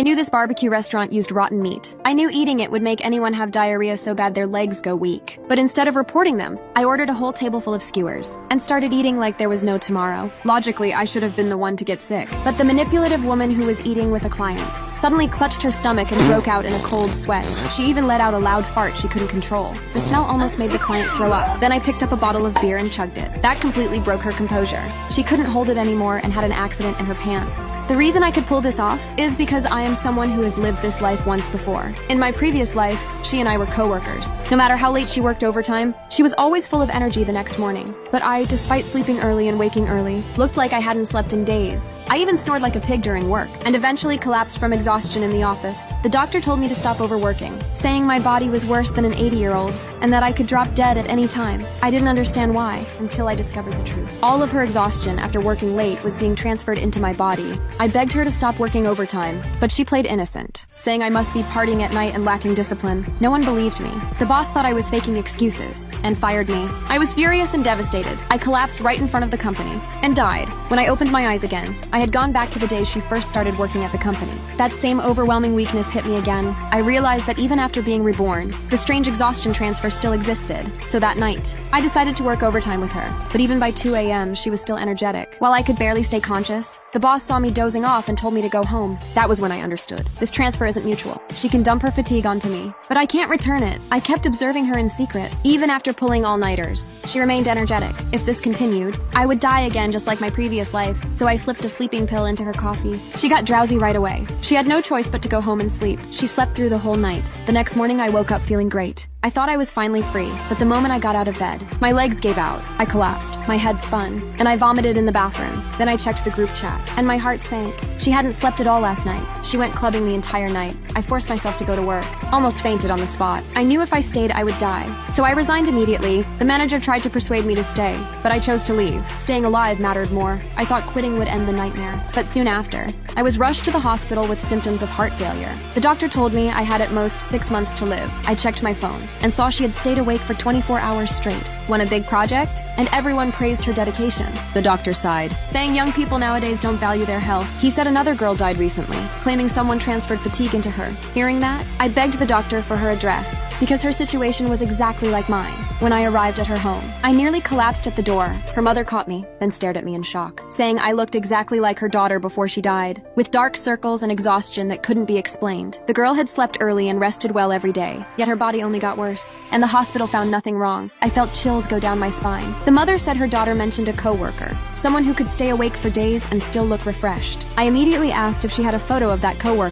I knew this barbecue restaurant used rotten meat. I knew eating it would make anyone have diarrhea so bad their legs go weak. But instead of reporting them, I ordered a whole table full of skewers and started eating like there was no tomorrow. Logically, I should have been the one to get sick. But the manipulative woman who was eating with a client suddenly clutched her stomach and broke out in a cold sweat. She even let out a loud fart she couldn't control. The smell almost made the client throw up. Then I picked up a bottle of beer and chugged it. That completely broke her composure. She couldn't hold it anymore and had an accident in her pants. The reason I could pull this off is because I am someone who has lived this life once before. In my previous life, she and I were co-workers. No matter how late she worked overtime, she was always full of energy the next morning. But I, despite sleeping early and waking early, looked like I hadn't slept in days. I even snored like a pig during work, and eventually collapsed from exhaustion in the office. The doctor told me to stop overworking, saying my body was worse than an 80-year-old's, and that I could drop dead at any time. I didn't understand why, until I discovered the truth. All of her exhaustion after working late was being transferred into my body. I begged her to stop working overtime, but she played innocent, saying I must be partying at night and lacking discipline. No one believed me. The boss thought I was faking excuses, and fired me. I was furious and devastated. I collapsed right in front of the company, and died. When I opened my eyes again, I had gone back to the day she first started working at the company. That same overwhelming weakness hit me again. I realized that even after being reborn, the strange exhaustion transfer still existed. So that night, I decided to work overtime with her. But even by 2 a.m., she was still energetic. While I could barely stay conscious, the boss saw me dozing off and told me to go home. That was when I understood. This transfer isn't mutual. She can dump her fatigue onto me, but I can't return it. I kept observing her in secret, even after pulling all-nighters. She remained energetic. If this continued, I would die again just like my previous life, so I slipped a sleeping pill into her coffee. She got drowsy right away. She had no choice but to go home and sleep. She slept through the whole night. The next morning I woke up feeling great. I thought I was finally free, but the moment I got out of bed, my legs gave out. I collapsed, my head spun, and I vomited in the bathroom. Then I checked the group chat, and my heart sank. She hadn't slept at all last night. She went clubbing the entire night. I forced myself to go to work. Almost fainted on the spot. I knew if I stayed, I would die. So I resigned immediately. The manager tried to persuade me to stay, but I chose to leave. Staying alive mattered more. I thought quitting would end the nightmare. But soon after, I was rushed to the hospital with symptoms of heart failure. The doctor told me I had at most 6 months to live. I checked my phone and saw she had stayed awake for 24 hours straight. Won a big project, and everyone praised her dedication. The doctor sighed, saying young people nowadays don't value their health. He said another girl died recently, claiming someone transferred fatigue into her. Hearing that, I begged the doctor for her address, because her situation was exactly like mine. When I arrived at her home, I nearly collapsed at the door. Her mother caught me, then stared at me in shock, saying I looked exactly like her daughter before she died, with dark circles and exhaustion that couldn't be explained. The girl had slept early and rested well every day, yet her body only got worse, and the hospital found nothing wrong. I felt chills go down my spine. The mother said her daughter mentioned a coworker, someone who could stay awake for days and still look refreshed. I immediately asked if she had a photo of that coworker.